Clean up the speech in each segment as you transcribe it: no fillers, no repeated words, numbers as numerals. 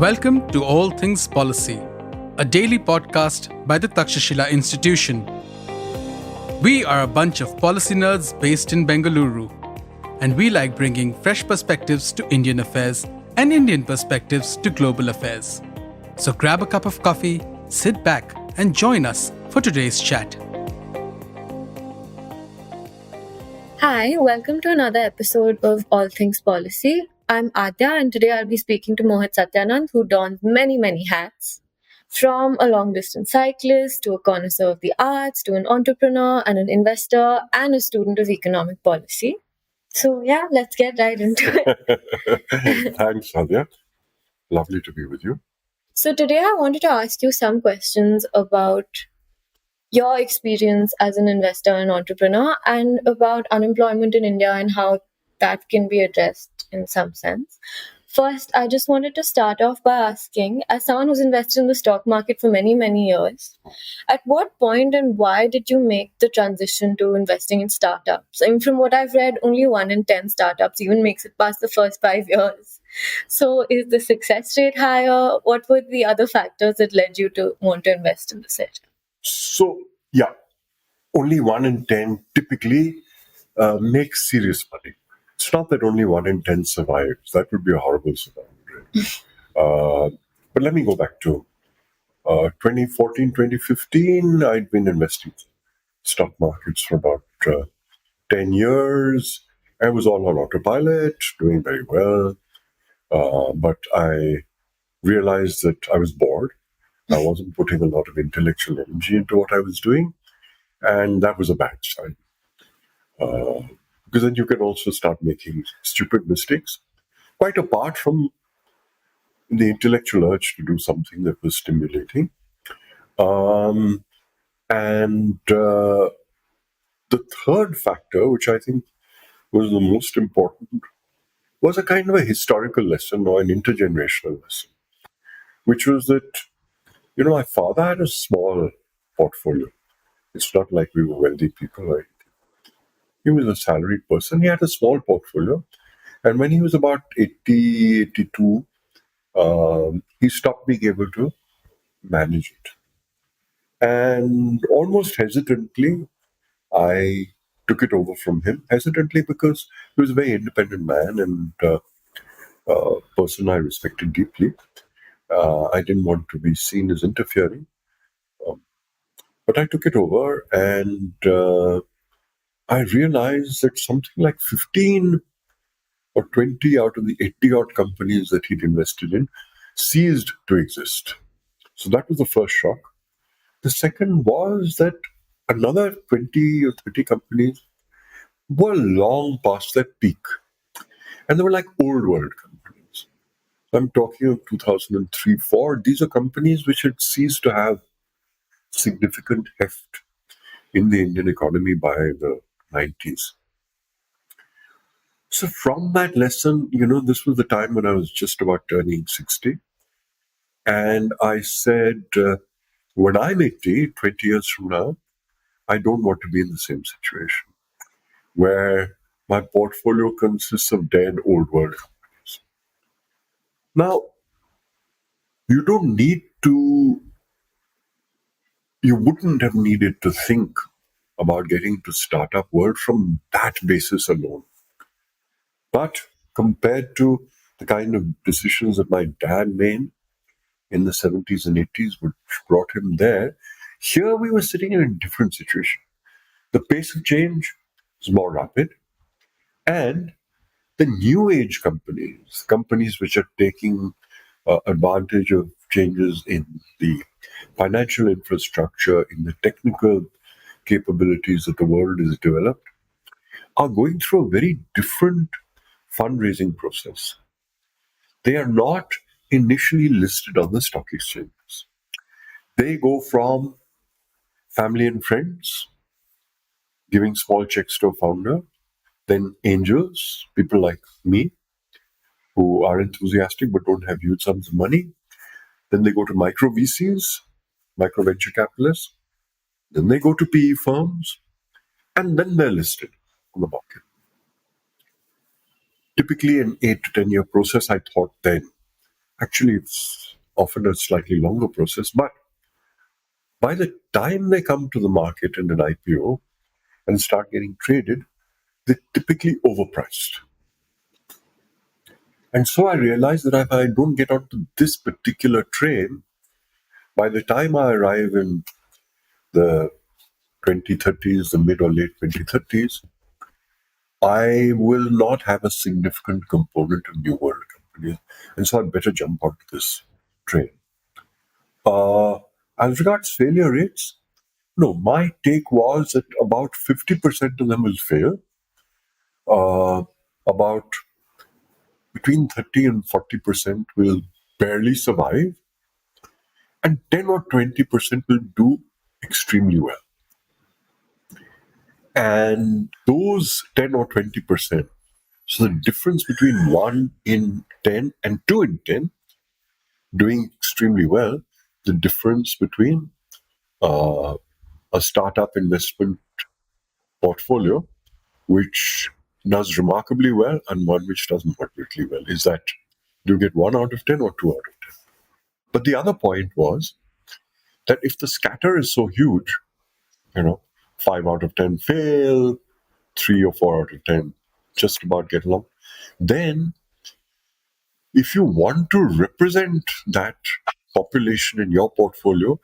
Welcome to All Things Policy, a daily podcast by the Takshashila Institution. We are a bunch of policy nerds based in Bengaluru, and we like bringing fresh perspectives to Indian affairs and Indian perspectives to global affairs. So grab a cup of coffee, sit back, and join us for today's chat. Hi, welcome to another episode of All Things Policy. I'm Adya, and today I'll be speaking to Mohit Satyanand, who dons many hats. From a long-distance cyclist to a connoisseur of the arts to an entrepreneur and an investor and a student of economic policy. So yeah, let's get right into it. Thanks, Adya. Lovely to be with you. So today I wanted to ask you some questions about your experience as an investor and entrepreneur and about unemployment in India and how that can be addressed in some sense. First, I just wanted to start off by asking, as someone who's invested in the stock market for many years, at what point and why did you make the transition to investing in startups? I mean, from what I've read, only 1 in 10 startups even makes it past the first 5 years. So is the success rate higher? What were the other factors that led you to want to invest in this area? So, only 1 in 10 typically makes serious money. It's not that only 1 in 10 survives. That would be a horrible scenario. But let me go back to 2014, 2015. I'd been investing in stock markets for about 10 years. I was all on autopilot, doing very well. But I realized that I was bored. I wasn't putting a lot of intellectual energy into what I was doing. And that was a bad sign. Because then you can also start making stupid mistakes, quite apart from the intellectual urge to do something that was stimulating. The third factor, which I think was the most important, was a kind of a historical lesson or an intergenerational lesson, which was that, my father had a small portfolio. It's not like we were wealthy people, right? He was a salaried person. He had a small portfolio. And when he was about 80, 82, he stopped being able to manage it. And almost hesitantly, I took it over from him. Hesitantly because he was a very independent man and a person I respected deeply. I didn't want to be seen as interfering. But I took it over and I realized that something like 15 or 20 out of the 80-odd companies that he'd invested in ceased to exist. So that was the first shock. The second was that another 20 or 30 companies were long past their peak. And they were like old world companies. I'm talking of 2003-04. These are companies which had ceased to have significant heft in the Indian economy by the 90s. So from that lesson, this was the time when I was just about turning 60. And I said, when I'm 80, 20 years from now, I don't want to be in the same situation where my portfolio consists of dead old world companies. Now, you wouldn't have needed to think about getting to startup world from that basis alone. But compared to the kind of decisions that my dad made in the 70s and 80s, which brought him there, here we were sitting in a different situation. The pace of change is more rapid, and the new age companies which are taking advantage of changes in the financial infrastructure, in the technical capabilities that the world has developed, are going through a very different fundraising process. They are not initially listed on the stock exchanges. They go from family and friends, giving small checks to a founder, then angels, people like me, who are enthusiastic but don't have huge sums of money. Then they go to micro VCs, micro venture capitalists. Then they go to PE firms, and then they're listed on the market. Typically an 8 to 10 year process, I thought then. Actually, it's often a slightly longer process, but by the time they come to the market in an IPO and start getting traded, they're typically overpriced. And so I realized that if I don't get onto this particular train, by the time I arrive in the 2030s, the mid or late 2030s, I will not have a significant component of New World companies. And so I'd better jump onto this train. As regards failure rates, no, my take was that about 50% of them will fail. About between 30 and 40% will barely survive. And 10 or 20% will do extremely well. And those 10 or 20%, so the difference between 1 in 10 and 2 in 10 doing extremely well, the difference between a startup investment portfolio which does remarkably well and one which doesn't moderately well is that do you get 1 out of 10 or 2 out of 10? But the other point was that if the scatter is so huge, 5 out of 10 fail, 3 or 4 out of 10 just about get along, then if you want to represent that population in your portfolio,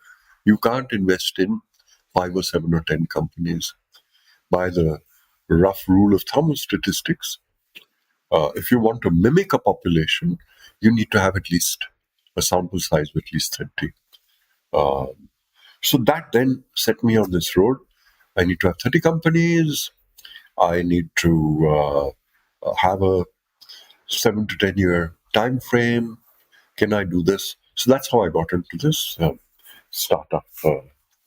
you can't invest in 5 or 7 or 10 companies. By the rough rule of thumb of statistics, if you want to mimic a population, you need to have at least a sample size of at least 30. So that then set me on this road. I need to have 30 companies. I need to have a 7 to 10 year time frame. Can I do this? So that's how I got into this startup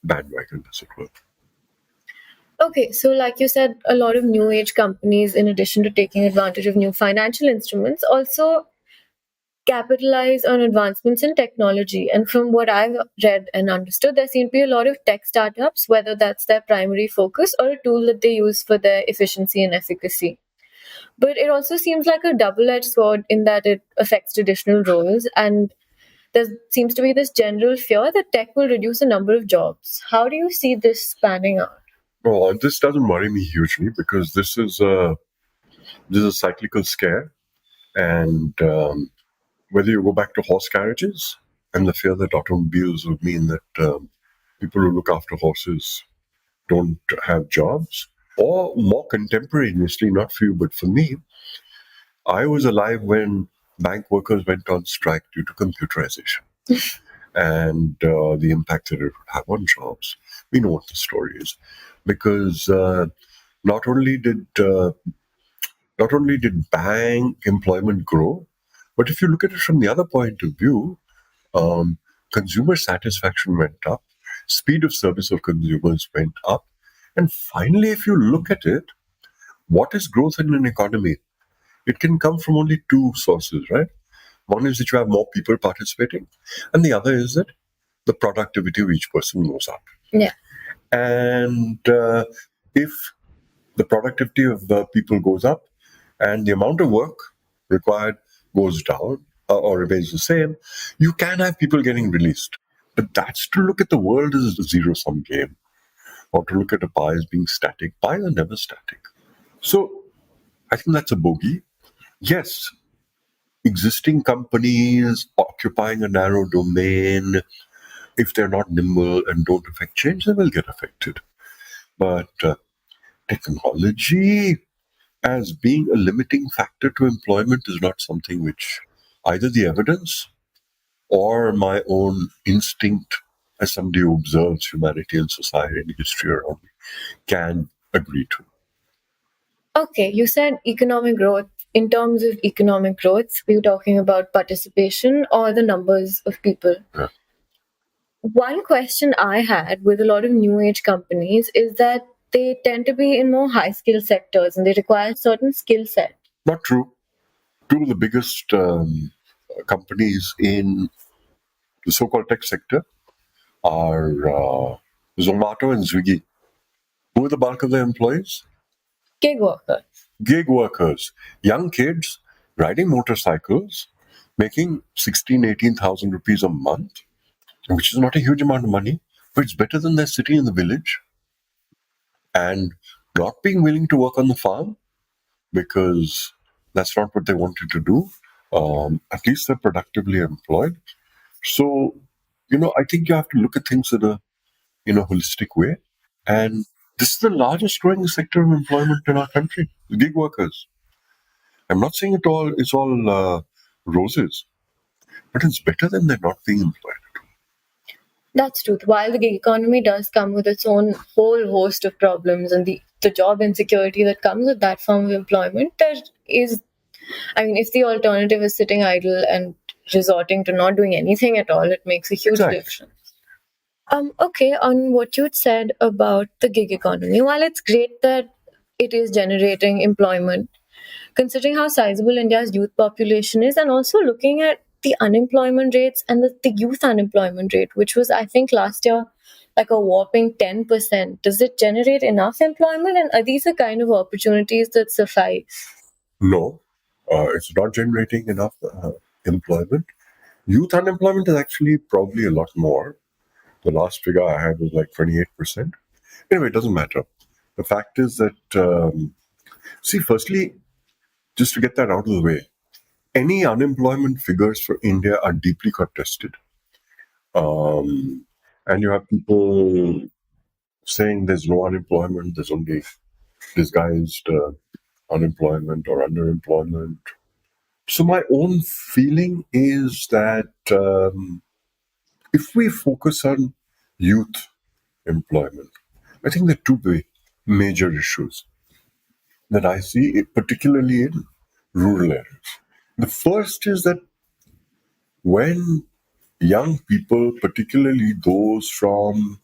bandwagon, as it were. Okay, so like you said, a lot of new age companies, in addition to taking advantage of new financial instruments, also capitalize on advancements in technology. And from what I've read and understood, there seem to be a lot of tech startups, whether that's their primary focus or a tool that they use for their efficiency and efficacy. But it also seems like a double-edged sword in that it affects traditional roles, and there seems to be this general fear that tech will reduce the number of jobs. How do you see this panning out? Well, this doesn't worry me hugely because this is a cyclical scare, and whether you go back to horse carriages and the fear that automobiles would mean that people who look after horses don't have jobs, or more contemporaneously, not for you but for me, I was alive when bank workers went on strike due to computerization and the impact that it would have on jobs. We know what the story is, because not only did bank employment grow, but if you look at it from the other point of view, consumer satisfaction went up, speed of service of consumers went up, and finally, if you look at it, what is growth in an economy? It can come from only two sources, right? One is that you have more people participating, and the other is that the productivity of each person goes up. Yeah. And if the productivity of people goes up and the amount of work required goes down or remains the same, you can have people getting released. But that's to look at the world as a zero-sum game, or to look at a pie as being static. Pies are never static. So I think that's a bogey. Yes, existing companies occupying a narrow domain, if they're not nimble and don't affect change, they will get affected. But technology as being a limiting factor to employment is not something which either the evidence or my own instinct as somebody who observes humanity and society and history around me can agree to. Okay, you said economic growth. In terms of economic growth, we were talking about participation or the numbers of people. Yeah. One question I had with a lot of new age companies is that they tend to be in more high skill sectors and they require a certain skill set. Not true. Two of the biggest companies in the so-called tech sector are Zomato and Swiggy. Who are the bulk of their employees? Gig workers. Gig workers, young kids riding motorcycles making 18,000 rupees a month, which is not a huge amount of money, but it's better than they're sitting in the village and not being willing to work on the farm because that's not what they wanted to do. At least they're productively employed. So, I think you have to look at things in a holistic way. And this is the largest growing sector of employment in our country, the gig workers. I'm not saying it's all roses, but it's better than they're not being employed. That's true. While the gig economy does come with its own whole host of problems and the job insecurity that comes with that form of employment, there is, I mean, if the alternative is sitting idle and resorting to not doing anything at all, it makes a huge Exactly. difference. Okay, on what you said about the gig economy, while it's great that it is generating employment, considering how sizable India's youth population is, and also looking at the unemployment rates and the youth unemployment rate, which was, I think, last year like a whopping 10%. Does it generate enough employment? And are these the kind of opportunities that suffice? No, it's not generating enough employment. Youth unemployment is actually probably a lot more. The last figure I had was like 28%. Anyway, it doesn't matter. The fact is that, firstly, just to get that out of the way, any unemployment figures for India are deeply contested. And you have people saying there's no unemployment, there's only disguised unemployment or underemployment. So my own feeling is that if we focus on youth employment, I think there are two major issues that I see, particularly in rural areas. The first is that when young people, particularly those from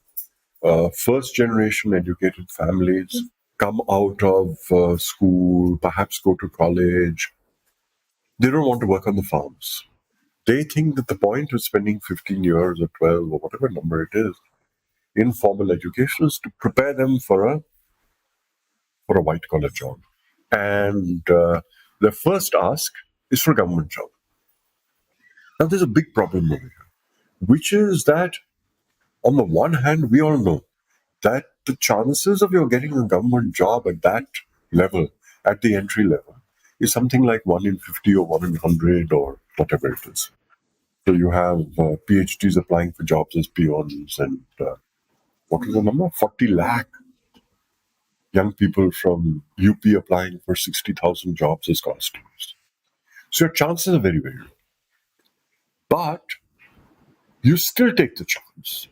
first generation educated families, come out of school, perhaps go to college, they don't want to work on the farms. They think that the point of spending 15 years or 12 or whatever number it is in formal education is to prepare them for a white collar job. And their first ask is for a government job. Now, there's a big problem over here, which is that on the one hand, we all know that the chances of you getting a government job at that level, at the entry level, is something like 1 in 50 or 1 in 100 or whatever it is. So you have PhDs applying for jobs as peons and what was the number? 40 lakh young people from UP applying for 60,000 jobs as constables. So your chances are very, very low. But you still take the chance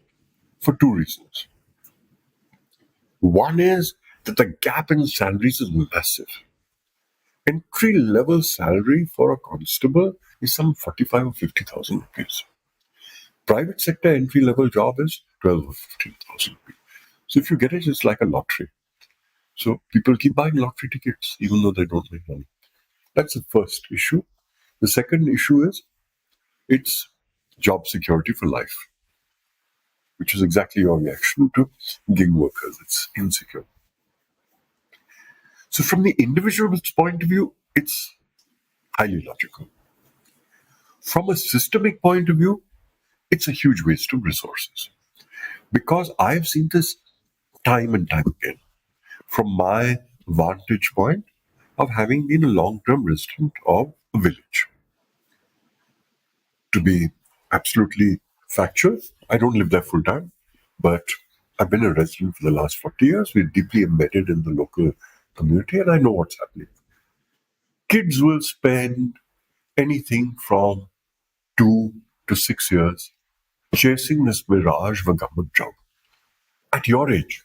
for two reasons. One is that the gap in salaries is massive. Entry level salary for a constable is some 45 or 50,000 rupees. Private sector entry level job is 12 or 15,000 rupees. So if you get it, it's like a lottery. So people keep buying lottery tickets even though they don't make money. That's the first issue. The second issue is it's job security for life, which is exactly your reaction to gig workers. It's insecure. So from the individual's point of view, it's highly logical. From a systemic point of view, it's a huge waste of resources. Because I've seen this time and time again from my vantage point of having been a long-term resident of a village. To be absolutely factual, I don't live there full time, but I've been a resident for the last 40 years. We're deeply embedded in the local community, and I know what's happening. Kids will spend anything from 2 to 6 years chasing this mirage of a government job. At your age,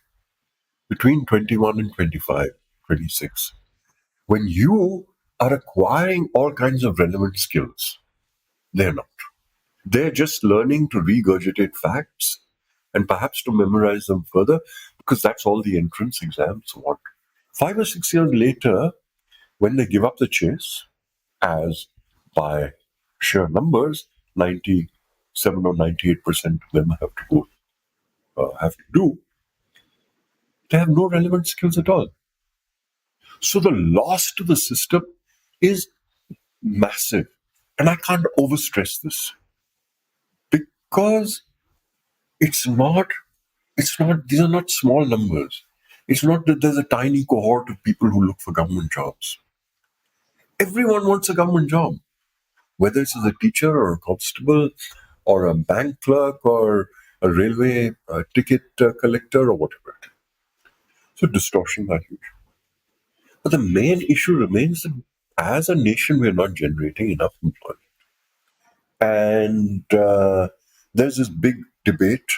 between 21 and 25, 26, when you are acquiring all kinds of relevant skills, they're not. They're just learning to regurgitate facts and perhaps to memorize them further because that's all the entrance exams want. 5 or 6 years later, when they give up the chase, as by sheer numbers, 97 or 98% of them have to do, they have no relevant skills at all. So the loss to the system is massive. And I can't overstress this because it's not, these are not small numbers. It's not that there's a tiny cohort of people who look for government jobs. Everyone wants a government job, whether it's as a teacher or a constable or a bank clerk or a railway ticket collector or whatever. So distortions are huge. But the main issue remains that as a nation, we're not generating enough employment. And there's this big debate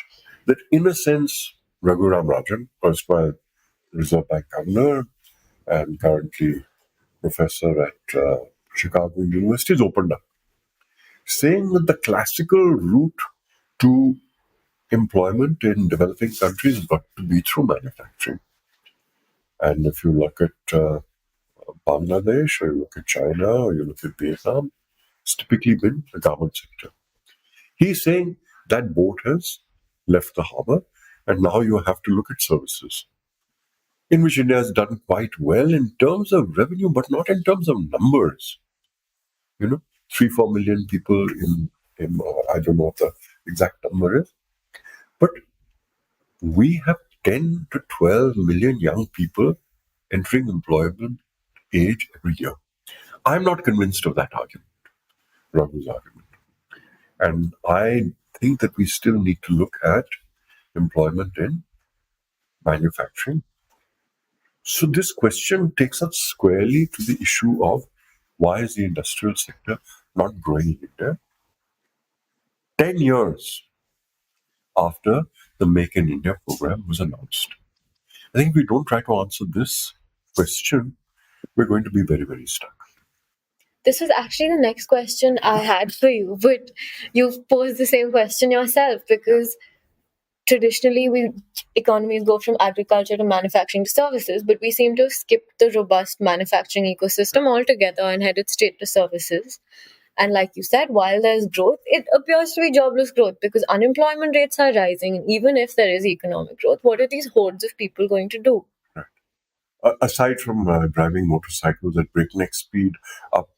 that, in a sense, Raghuram Rajan, erstwhile Reserve Bank governor and currently professor at Chicago University, has opened up, saying that the classical route to employment in developing countries has got to be through manufacturing. And if you look at Bangladesh, or you look at China, or you look at Vietnam, it's typically been the garment sector. He's saying that boat has left the harbor, and now you have to look at services, in which India has done quite well in terms of revenue, but not in terms of numbers. 3-4 million people in I don't know what the exact number is, but we have 10 to 12 million young people entering employment age every year. I'm not convinced of that argument, Raghu's argument. And I think that we still need to look at employment in manufacturing. So this question takes us squarely to the issue of why is the industrial sector not growing in India? 10 years after the Make in India program was announced. I think if we don't try to answer this question, we're going to be very, very stuck. This was actually the next question I had for you, but you've posed the same question yourself, because traditionally economies go from agriculture to manufacturing to services, but we seem to have skipped the robust manufacturing ecosystem altogether and headed straight to services. And like you said, while there's growth, it appears to be jobless growth because unemployment rates are rising. And even if there is economic growth, what are these hordes of people going to do? Aside from driving motorcycles at breakneck speed up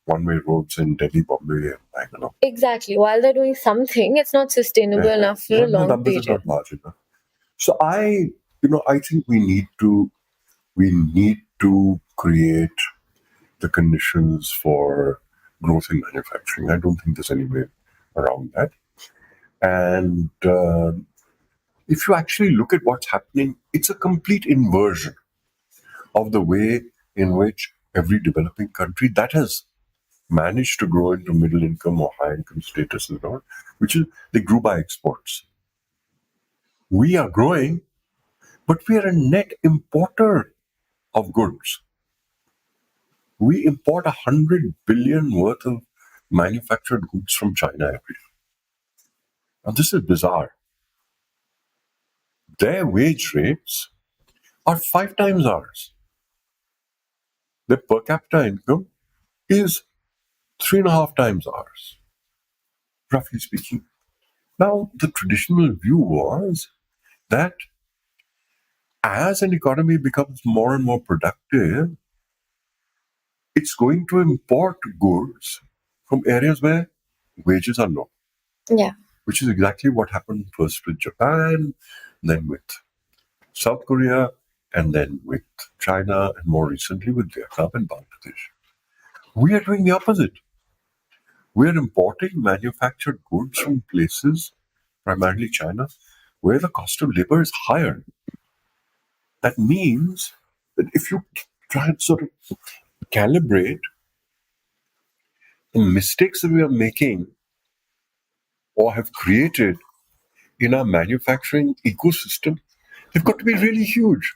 one-way roads in Delhi, Bombay, and Bangalore. Exactly. While they're doing something, it's not sustainable enough for a long the numbers period. are not large enough. So I think we need to create the conditions for growth in manufacturing. I don't think there's any way around that. And if you actually look at what's happening, it's a complete inversion of the way in which every developing country that has managed to grow into middle income or high income status and all, which is they grew by exports. We are growing, but we are a net importer of goods. We import 100 billion worth of manufactured goods from China every year. Now this is bizarre. Their wage rates are 5 times ours. Their per capita income is 3.5 times ours, roughly speaking. Now, the traditional view was that as an economy becomes more and more productive, it's going to import goods from areas where wages are low. Yeah. Which is exactly what happened first with Japan, then with South Korea, and then with China, and more recently with Vietnam and Bangladesh. We are doing the opposite. We are importing manufactured goods from places, primarily China, where the cost of labor is higher. That means that if you try and sort of calibrate the mistakes that we are making or have created in our manufacturing ecosystem, they've got to be really huge.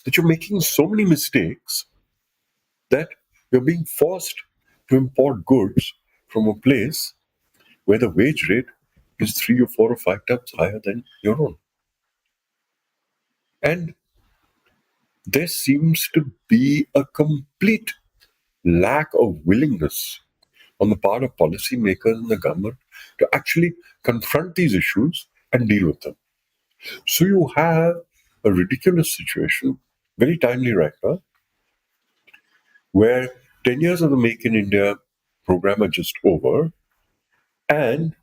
That you're making so many mistakes that you're being forced to import goods from a place where the wage rate is 3 or 4 or 5 times higher than your own. And there seems to be a complete lack of willingness on the part of policymakers and the government to actually confront these issues and deal with them. So you have a ridiculous situation, very timely right now, where 10 years of the Make in India program are just over, and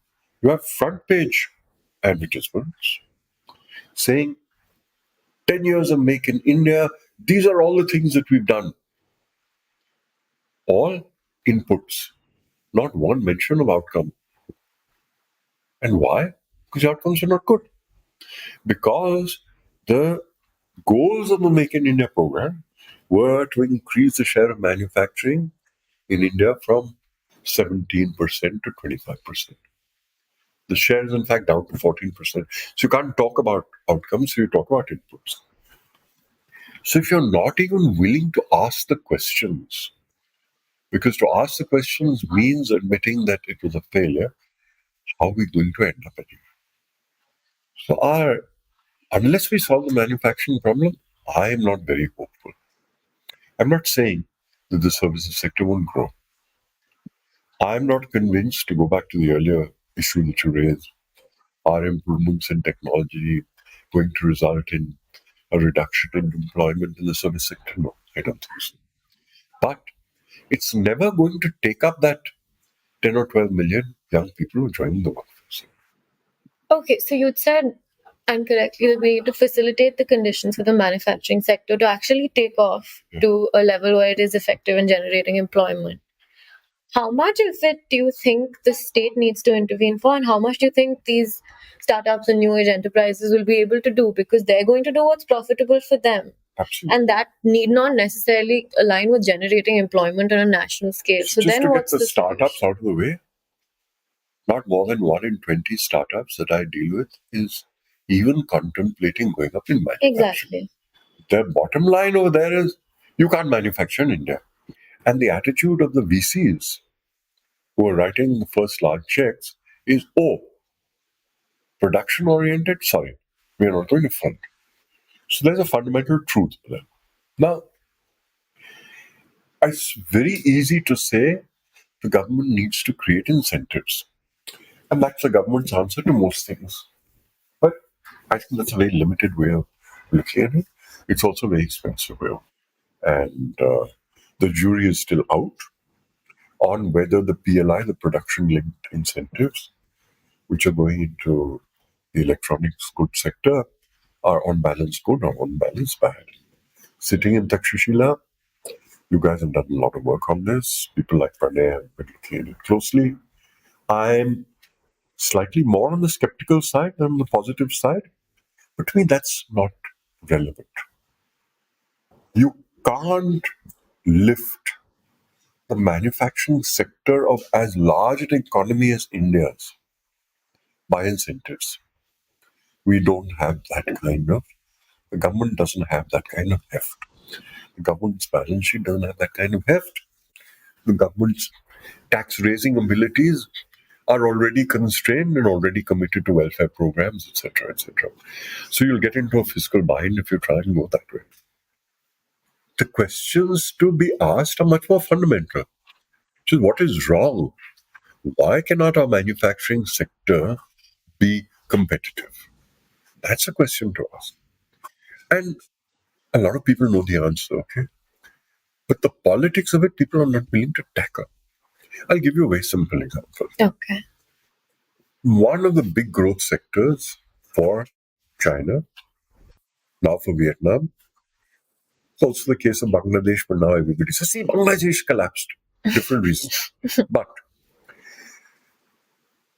you have front page advertisements saying 10 years of Make in India, these are all the things that we've done. All inputs, not one mention of outcome. And why? Because the outcomes are not good. Because the goals of the Make in India program were to increase the share of manufacturing in India from 17% to 25%. The share is in fact down to 14%. So you can't talk about outcomes, so you talk about inputs. So if you're not even willing to ask the questions, because to ask the questions means admitting that it was a failure, how are we going to end up anyway? So unless we solve the manufacturing problem, I am not very hopeful. I'm not saying that the services sector won't grow. I'm not convinced, to go back to the earlier issue that you raised, are improvements in technology going to result in a reduction in employment in the service sector? No, I don't think so. But it's never going to take up that 10 or 12 million young people who are joining the workforce. Okay, so you said, and correctly, that we need to facilitate the conditions for the manufacturing sector to actually take off to a level where it is effective in generating employment. How much of it do you think the state needs to intervene for, and how much do you think these startups and new age enterprises will be able to do? Because they're going to do what's profitable for them. Absolutely. And that need not necessarily align with generating employment on a national scale. So just then to get what's the the startups solution? out of the way, not more than 1 in 20 startups that I deal with is even contemplating going up in manufacturing. Exactly. The bottom line over there is you can't manufacture in India. And the attitude of the VCs who are writing the first large checks is, oh, production oriented, sorry, we are not going to fund. So there's a fundamental truth for them. Now, it's very easy to say the government needs to create incentives. And that's the government's answer to most things. But I think that's a very limited way of looking at it. It's also a very expensive way. And the jury is still out on whether the PLI, the production linked incentives, which are going into the electronics goods sector, are on balance good or on balance bad. Sitting in Takshashila, you guys have done a lot of work on this. People like Pranay have been looking at it closely. I'm slightly more on the skeptical side than on the positive side. But to me, that's not relevant. You can't lift the manufacturing sector of as large an economy as India's by incentives. We don't have that kind of, the government doesn't have that kind of heft. The government's balance sheet doesn't have that kind of heft. The government's tax raising abilities are already constrained and already committed to welfare programs, etc., etc. So you'll get into a fiscal bind if you try and go that way. The questions to be asked are much more fundamental, which is what is wrong? Why cannot our manufacturing sector be competitive? That's a question to ask. And a lot of people know the answer, okay? But the politics of it, people are not willing to tackle. I'll give you a very simple example. Okay. One of the big growth sectors for China, now for Vietnam, it's also the case of Bangladesh, but now everybody says, see, Bangladesh collapsed. Different reasons. But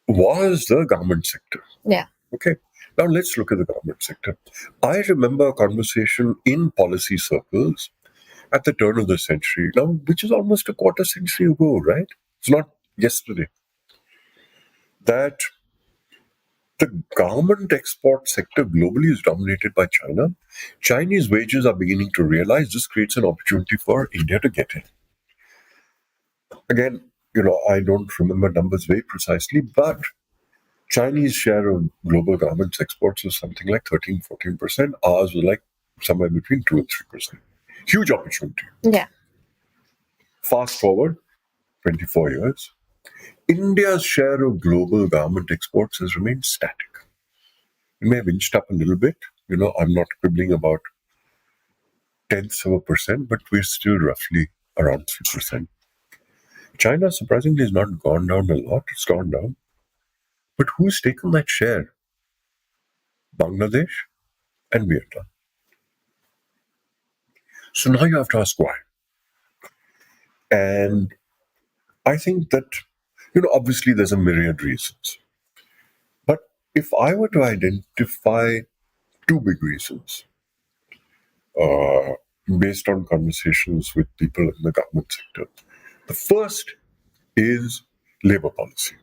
was the government sector. Yeah. Okay. Now let's look at the government sector. I remember a conversation in policy circles at the turn of the century, now, which is almost a quarter century ago, right? It's not yesterday. That the government export sector globally is dominated by China. Chinese wages are beginning to realize this creates an opportunity for India to get in. Again, I don't remember numbers very precisely, but Chinese share of global garments exports was something like 13-14%. Ours was like somewhere between 2 and 3%. Huge opportunity. Yeah. Fast forward 24 years, India's share of global garment exports has remained static. It may have inched up a little bit. I'm not quibbling about tenths of a percent, but we're still roughly around 3%. China, surprisingly, has not gone down a lot. It's gone down. But who's taken that share? Bangladesh and Vietnam. So now you have to ask why. And I think that, obviously there's a myriad reasons. But if I were to identify two big reasons, uh, based on conversations with people in the government sector, the first is labor policy.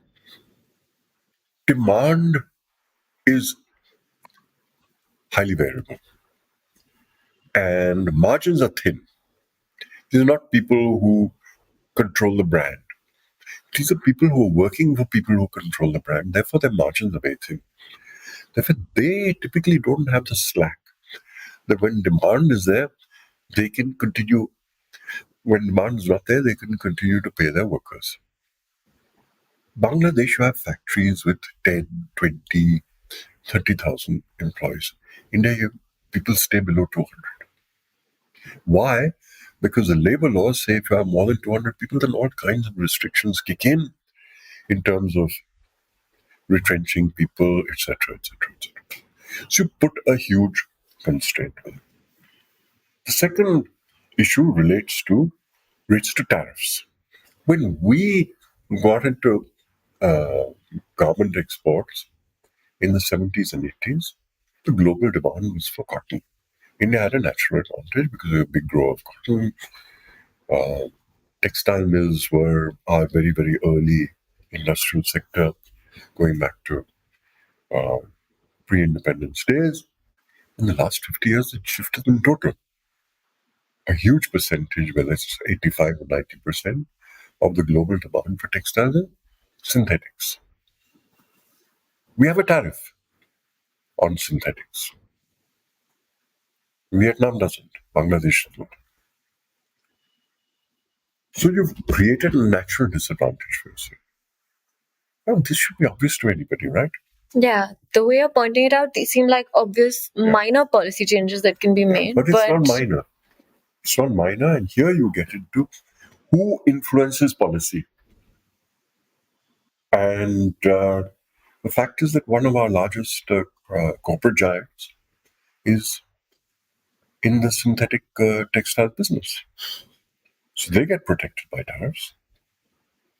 Demand is highly variable and margins are thin. These are not people who control the brand. These are people who are working for people who control the brand. Therefore, their margins are very thin. Therefore, they typically don't have the slack that when demand is there, they can continue. When demand is not there, they can continue to pay their workers. Bangladesh, you have factories with 10, 20, 30,000 employees. India, people stay below 200. Why? Because the labor laws say if you have more than 200 people, then all kinds of restrictions kick in terms of retrenching people, etc., etc., etc. So you put a huge constraint on it. The second issue relates to tariffs. When we got into garment exports in the 70s and 80s, the global demand was for cotton. India had a natural advantage because we were a big grower of cotton. Textile mills were our very, very early industrial sector, going back to pre-independence days. In the last 50 years, it shifted in total. A huge percentage, whether it's 85 or 90% of the global demand for textiles is synthetics. We have a tariff on synthetics. Vietnam doesn't. Bangladesh doesn't. So you've created a natural disadvantage for yourself. Now, this should be obvious to anybody, right? Yeah, the way you're pointing it out, they seem like obvious minor policy changes that can be made. But it's not minor. It's not minor, and here you get into who influences policy. And the fact is that one of our largest corporate giants is in the synthetic textile business. So they get protected by tariffs.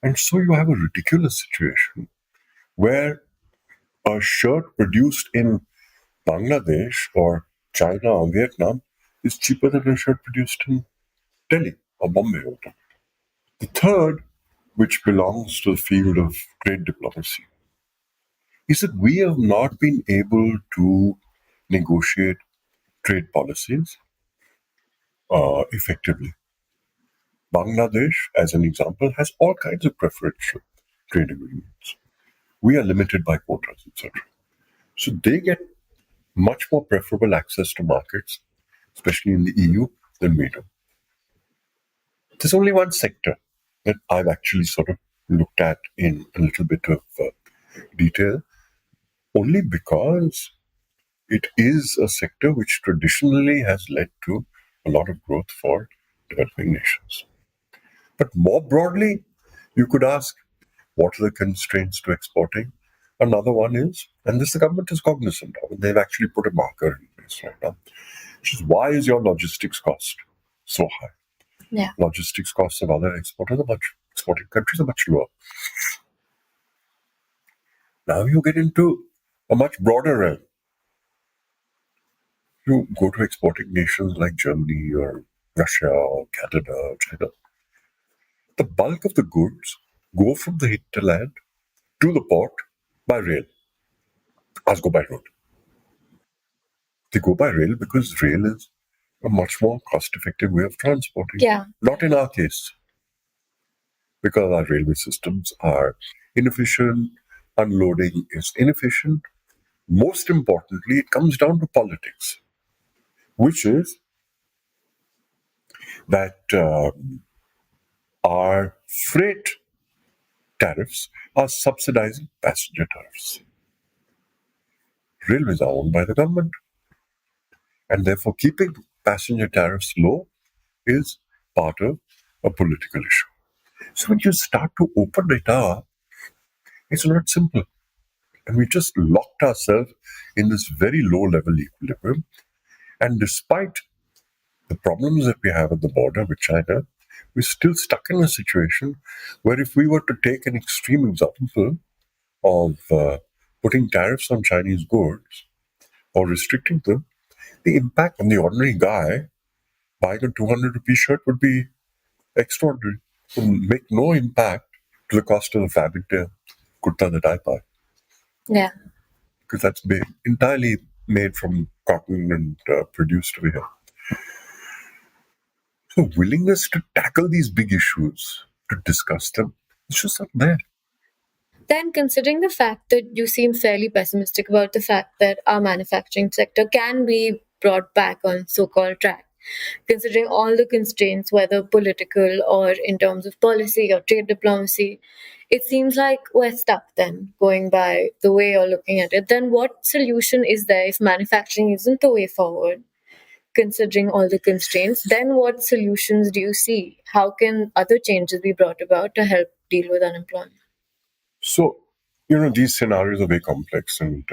And so you have a ridiculous situation where a shirt produced in Bangladesh or China or Vietnam is cheaper than a shirt produced in Delhi or Bombay or whatever. The third, which belongs to the field of trade diplomacy, is that we have not been able to negotiate trade policies effectively. Bangladesh, as an example, has all kinds of preferential trade agreements. We are limited by quotas, etc. So they get much more preferable access to markets, especially in the EU, than we do. There's only one sector that I've actually sort of looked at in a little bit of detail, only because it is a sector which traditionally has led to a lot of growth for developing nations. But more broadly, you could ask, what are the constraints to exporting? Another one is, and this the government is cognizant of, and they've actually put a marker in place right now, which is why is your logistics cost so high? Yeah. Logistics costs of other exporting countries are much lower. Now you get into a much broader realm. You go to exporting nations like Germany or Russia or Canada or China. The bulk of the goods go from the hinterland to the port by rail. Ours go by road. They go by rail because rail is a much more cost-effective way of transporting. Yeah. Not in our case, because our railway systems are inefficient, unloading is inefficient. Most importantly, it comes down to politics, which is that our freight tariffs are subsidizing passenger tariffs. Railways are owned by the government, and therefore keeping passenger tariffs low is part of a political issue. So when you start to open it up, it's not simple. And we just locked ourselves in this very low level equilibrium. And despite the problems that we have at the border with China, we're still stuck in a situation where if we were to take an extreme example of putting tariffs on Chinese goods or restricting them, the impact on the ordinary guy buying a 200 rupee shirt would be extraordinary. It would make no impact to the cost of the fabric kurta that I buy. Yeah. Because that's entirely made from cotton and produced over here. So willingness to tackle these big issues, to discuss them, it's just not there. Then, considering the fact that you seem fairly pessimistic about the fact that our manufacturing sector can be brought back on so-called track, considering all the constraints, whether political or in terms of policy or trade diplomacy, it seems like we're stuck then, going by the way you're looking at it. Then what solution is there if manufacturing isn't the way forward, considering all the constraints? Then what solutions do you see? How can other changes be brought about to help deal with unemployment? So, these scenarios are very complex and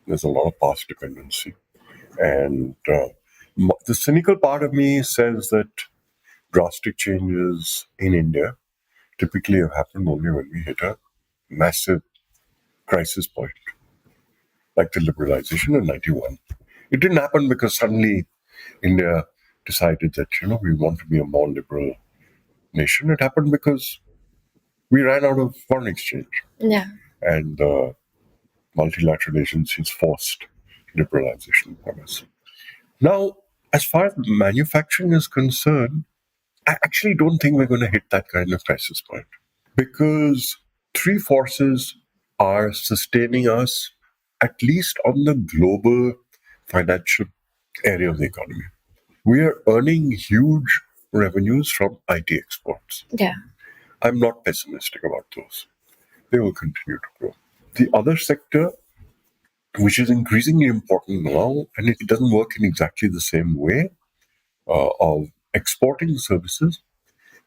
there's a lot of past dependency. And the cynical part of me says that drastic changes in India typically have happened only when we hit a massive crisis point, like the liberalization in 91. It didn't happen because suddenly India decided that, we want to be a more liberal nation. It happened because we ran out of foreign exchange. Yeah. And multilateral agencies forced liberalization on us. Now, as far as manufacturing is concerned, I actually don't think we're going to hit that kind of crisis point because three forces are sustaining us, at least on the global financial area of the economy. We are earning huge revenues from IT exports. Yeah. I'm not pessimistic about those. They will continue to grow. The other sector, which is increasingly important now, and it doesn't work in exactly the same way of exporting services,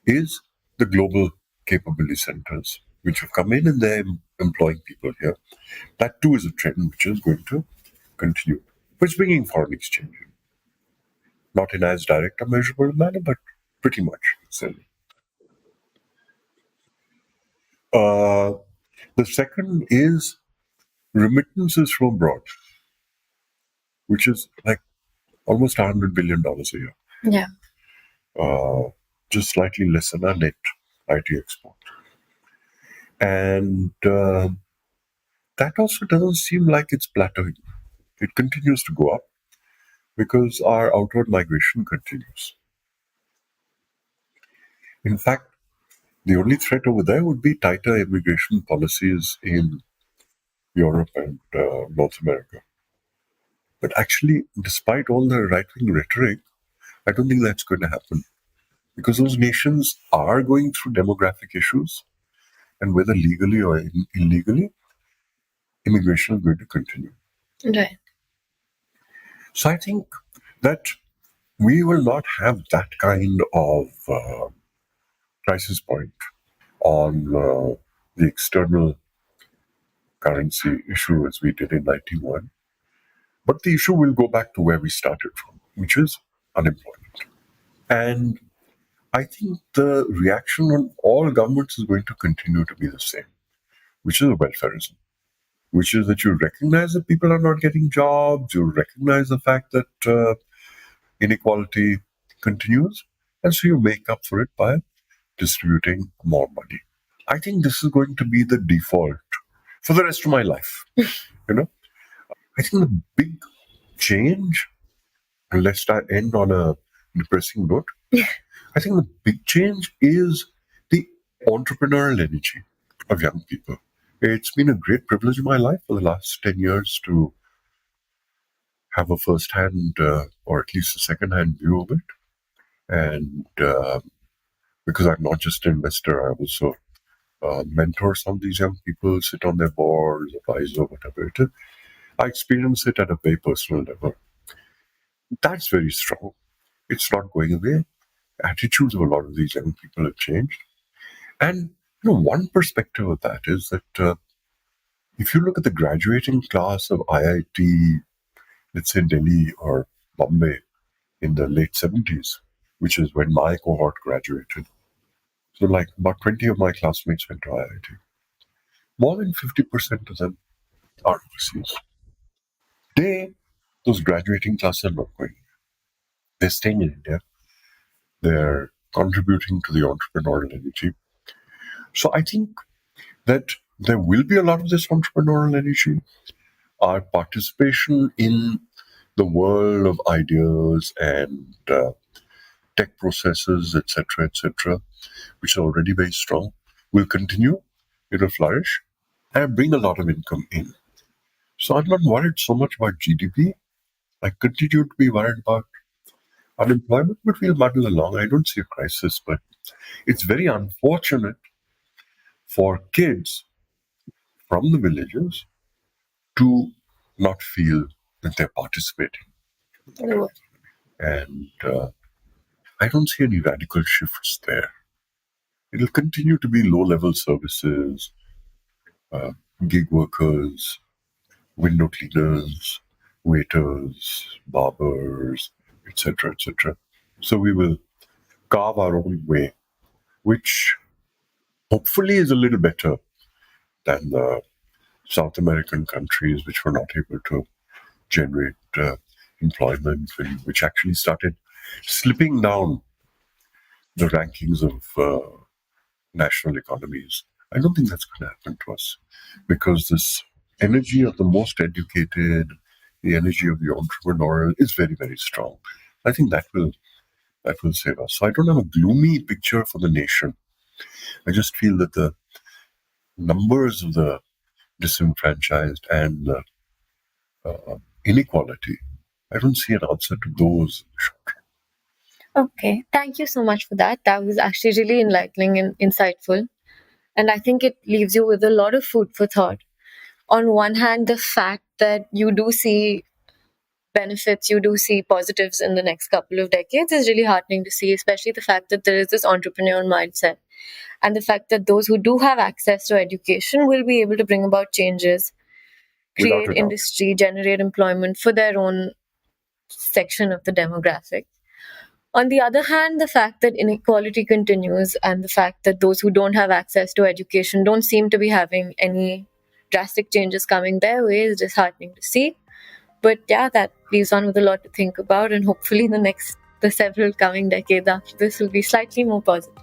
is the global capability centers, which have come in and they're employing people here. That too is a trend which is going to continue. But it's bringing foreign exchange in. Not in as direct or measurable manner, but pretty much. The second is remittances from abroad, which is like almost $100 billion a year. Yeah. Just slightly less than our net IT export. And that also doesn't seem like it's plateauing. It continues to go up because our outward migration continues. In fact, the only threat over there would be tighter immigration policies in Europe and North America. But actually, despite all the right-wing rhetoric, I don't think that's going to happen because those nations are going through demographic issues, and whether legally or illegally, immigration is going to continue. Right. So I think that we will not have that kind of crisis point on the external currency issue as we did in 91. But the issue will go back to where we started from, which is unemployment. And I think the reaction on all governments is going to continue to be the same, which is welfarism, which is that you recognize that people are not getting jobs, you recognize the fact that inequality continues, and so you make up for it by distributing more money. I think this is going to be the default for the rest of my life. I think the big change, lest I end on a depressing note, I think the big change is the entrepreneurial energy of young people. It's been a great privilege in my life for the last 10 years to have a first-hand or at least a second-hand view of it. And because I'm not just an investor, I also mentor some of these young people, sit on their boards, advise or whatever it is. I experience it at a very personal level. That's very strong. It's not going away. Attitudes of a lot of these young people have changed. And one perspective of that is that if you look at the graduating class of IIT, let's say Delhi or Bombay in the late 70s, which is when my cohort graduated. So like about 20 of my classmates went to IIT. More than 50% of them are overseas. Today, those graduating classes are not going. They're staying in India. They're contributing to the entrepreneurial energy. So I think that there will be a lot of this entrepreneurial energy. Our participation in the world of ideas and tech processes, etc., which are already very strong, will continue. It will flourish and bring a lot of income in. So I'm not worried so much about GDP. I continue to be worried about unemployment, but we'll muddle along. I don't see a crisis, but it's very unfortunate for kids from the villages to not feel that they're participating. And I don't see any radical shifts there. It'll continue to be low-level services, gig workers, window cleaners, waiters, barbers, etc. So we will carve our own way, which hopefully is a little better than the South American countries which were not able to generate employment, which actually started slipping down the rankings of national economies. I don't think that's going to happen to us because this energy of the most educated, the energy of the entrepreneurial is very, very strong. I think that will save us. So I don't have a gloomy picture for the nation. I just feel that the numbers of the disenfranchised and the inequality, I don't see an answer to those. Okay, thank you so much for that. That was actually really enlightening and insightful. And I think it leaves you with a lot of food for thought. On one hand, the fact that you do see benefits, you do see positives in the next couple of decades is really heartening to see, especially the fact that there is this entrepreneurial mindset and the fact that those who do have access to education will be able to bring about changes, create industry, generate employment for their own section of the demographic. On the other hand, the fact that inequality continues and the fact that those who don't have access to education don't seem to be having any drastic changes coming their way is disheartening to see. But yeah, that leaves one with a lot to think about, and hopefully the several coming decades after this will be slightly more positive.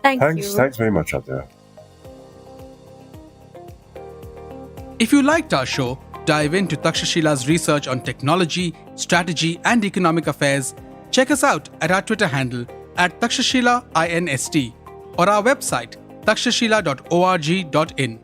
Thanks you. Thanks very much, Adya. If you liked our show, dive into Takshashila's research on technology, strategy, and economic affairs. Check us out at our Twitter handle @Takshashila INST or our website takshashila.org.in.